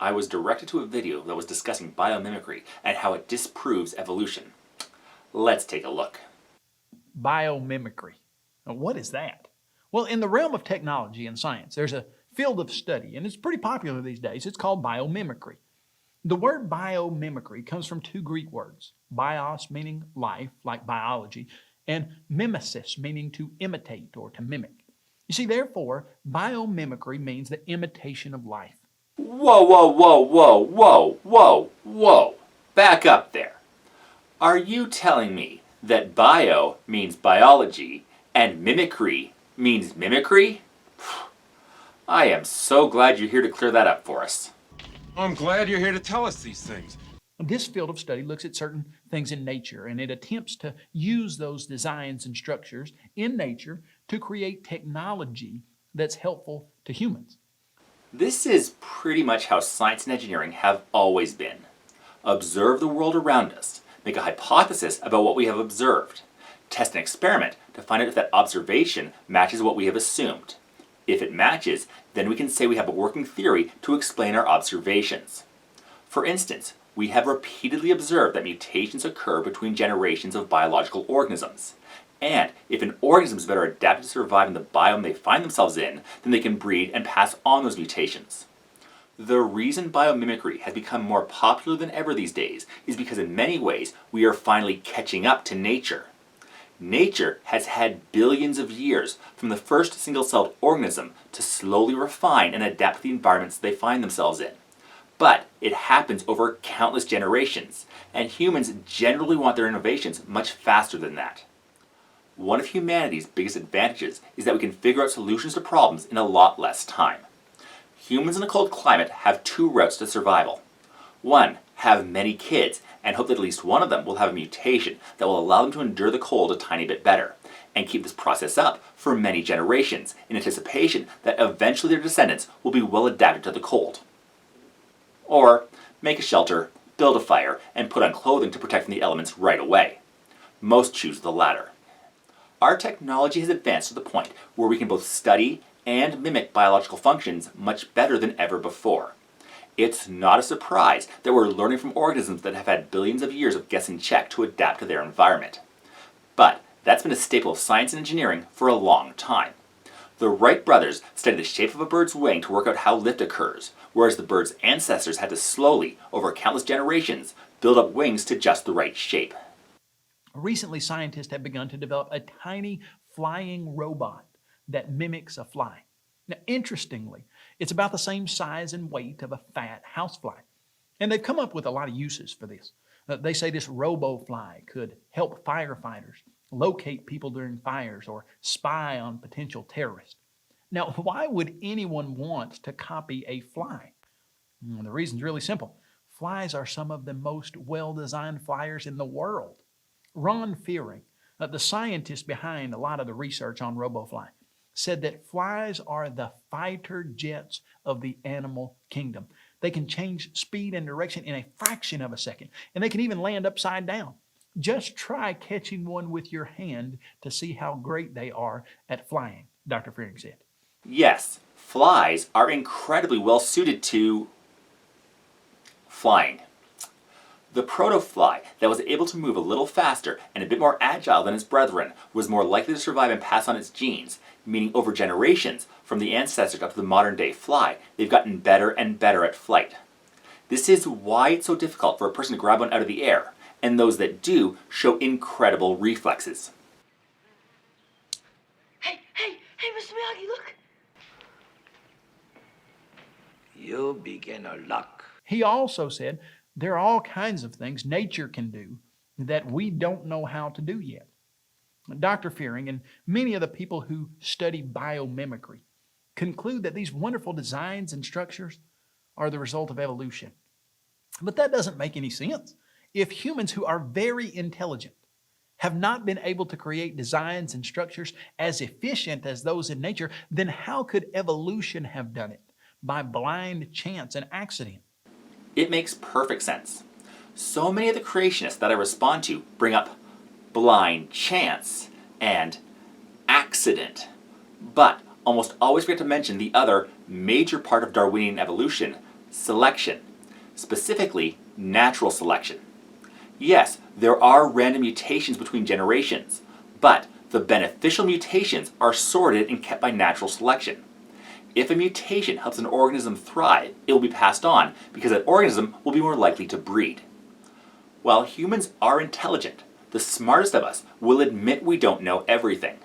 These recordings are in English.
I was directed to a video that was discussing biomimicry and how it disproves evolution. Let's take a look. Biomimicry. Now, what is that? Well, in the realm of technology and science, there's a field of study, and it's pretty popular these days. It's called biomimicry. The word biomimicry comes from two Greek words, bios meaning life, like biology, and mimesis meaning to imitate or to mimic. You see, therefore, biomimicry means the imitation of life. Whoa, whoa, whoa, whoa, whoa, whoa, whoa. Back up there. Are you telling me that bio means biology and mimicry means mimicry? I am so glad you're here to clear that up for us. I'm glad you're here to tell us these things. This field of study looks at certain things in nature, and it attempts to use those designs and structures in nature to create technology that's helpful to humans. This is pretty much how science and engineering have always been. Observe the world around us, make a hypothesis about what we have observed, test an experiment to find out if that observation matches what we have assumed. If it matches, then we can say we have a working theory to explain our observations. For instance, we have repeatedly observed that mutations occur between generations of biological organisms. And if an organism is better adapted to survive in the biome they find themselves in, then they can breed and pass on those mutations. The reason biomimicry has become more popular than ever these days is because in many ways we are finally catching up to nature. Nature has had billions of years from the first single-celled organism to slowly refine and adapt to the environments they find themselves in. But it happens over countless generations, and humans generally want their innovations much faster than that. One of humanity's biggest advantages is that we can figure out solutions to problems in a lot less time. Humans in a cold climate have two routes to survival. One, have many kids and hope that at least one of them will have a mutation that will allow them to endure the cold a tiny bit better, and keep this process up for many generations in anticipation that eventually their descendants will be well adapted to the cold. Or make a shelter, build a fire, and put on clothing to protect from the elements right away. Most choose the latter. Our technology has advanced to the point where we can both study and mimic biological functions much better than ever before. It's not a surprise that we're learning from organisms that have had billions of years of guess and check to adapt to their environment. But that's been a staple of science and engineering for a long time. The Wright brothers studied the shape of a bird's wing to work out how lift occurs, whereas the bird's ancestors had to slowly, over countless generations, build up wings to just the right shape. Recently, scientists have begun to develop a tiny flying robot that mimics a fly. Now, interestingly, it's about the same size and weight of a fat housefly. And they've come up with a lot of uses for this. They say this robo-fly could help firefighters locate people during fires or spy on potential terrorists. Now, why would anyone want to copy a fly? The reason's really simple. Flies are some of the most well-designed flyers in the world. Ron Fearing, the scientist behind a lot of the research on RoboFly, said that flies are the fighter jets of the animal kingdom. They can change speed and direction in a fraction of a second, and they can even land upside down. Just try catching one with your hand to see how great they are at flying, Dr. Fearing said. Yes, flies are incredibly well suited to flying. The protofly that was able to move a little faster and a bit more agile than its brethren was more likely to survive and pass on its genes, meaning over generations, from the ancestors up to the modern day fly, they've gotten better and better at flight. This is why it's so difficult for a person to grab one out of the air, and those that do show incredible reflexes. Hey, Mr. Miyagi, look! You beginner luck. He also said there are all kinds of things nature can do that we don't know how to do yet. Dr. Fearing and many of the people who study biomimicry conclude that these wonderful designs and structures are the result of evolution. But that doesn't make any sense. If humans who are very intelligent have not been able to create designs and structures as efficient as those in nature, then how could evolution have done it? By blind chance and accident. It makes perfect sense. So many of the creationists that I respond to bring up blind chance and accident, but almost always forget to mention the other major part of Darwinian evolution, Selection, specifically natural selection. Yes, there are random mutations between generations, but the beneficial mutations are sorted and kept by natural selection. If a mutation helps an organism thrive, it will be passed on because that organism will be more likely to breed. While humans are intelligent, the smartest of us will admit we don't know everything.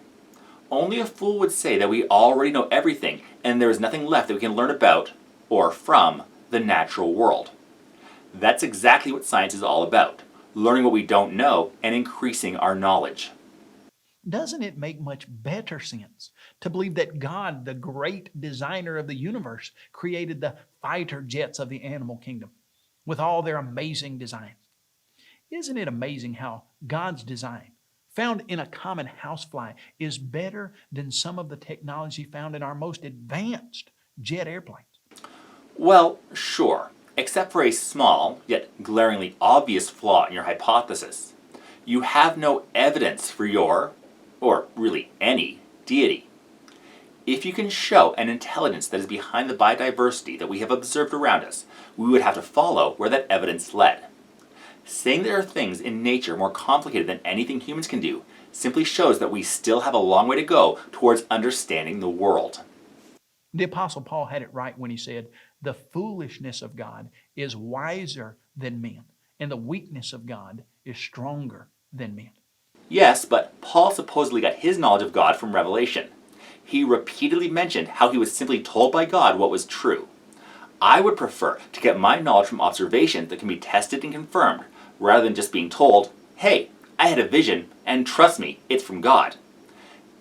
Only a fool would say that we already know everything and there is nothing left that we can learn about or from the natural world. That's exactly what science is all about, learning what we don't know and increasing our knowledge. Doesn't it make much better sense to believe that God, the great designer of the universe, created the fighter jets of the animal kingdom with all their amazing designs? Isn't it amazing how God's design, found in a common housefly, is better than some of the technology found in our most advanced jet airplanes? Well, sure, except for a small, yet glaringly obvious flaw in your hypothesis. You have no evidence for your, or really any, deity. If you can show an intelligence that is behind the biodiversity that we have observed around us, we would have to follow where that evidence led. Saying there are things in nature more complicated than anything humans can do simply shows that we still have a long way to go towards understanding the world. The Apostle Paul had it right when he said, "The foolishness of God is wiser than men, and the weakness of God is stronger than men." Yes, but Paul supposedly got his knowledge of God from revelation. He repeatedly mentioned how he was simply told by God what was true. I would prefer to get my knowledge from observations that can be tested and confirmed, rather than just being told, "Hey, I had a vision, and trust me, it's from God."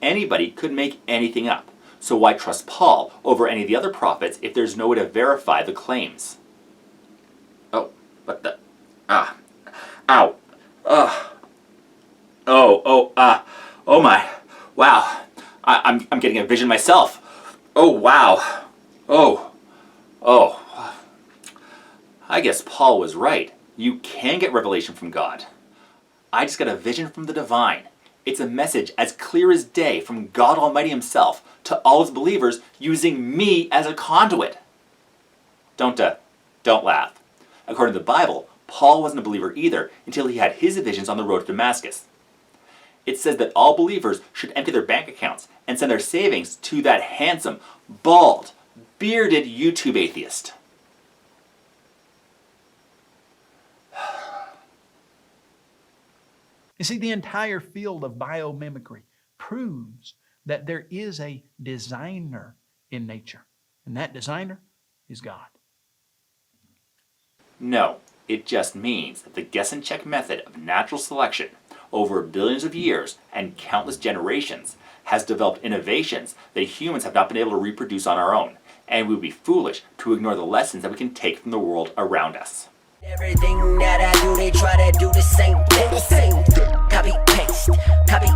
Anybody could make anything up, so why trust Paul over any of the other prophets if there's no way to verify the claims? Oh, what the? Ow. Oh my. Wow. I'm getting a vision myself. Oh, wow. Oh. I guess Paul was right. You can get revelation from God. I just got a vision from the divine. It's a message as clear as day from God Almighty himself to all his believers using me as a conduit. Don't laugh. According to the Bible, Paul wasn't a believer either until he had his visions on the road to Damascus. It says that all believers should empty their bank accounts and send their savings to that handsome, bald, bearded YouTube atheist. You see, the entire field of biomimicry proves that there is a designer in nature, and that designer is God. No, it just means that the guess and check method of natural selection over billions of years and countless generations has developed innovations that humans have not been able to reproduce on our own, and we would be foolish to ignore the lessons that we can take from the world around us. Everything that I do, they try to do the same thing. Copy, paste, copy,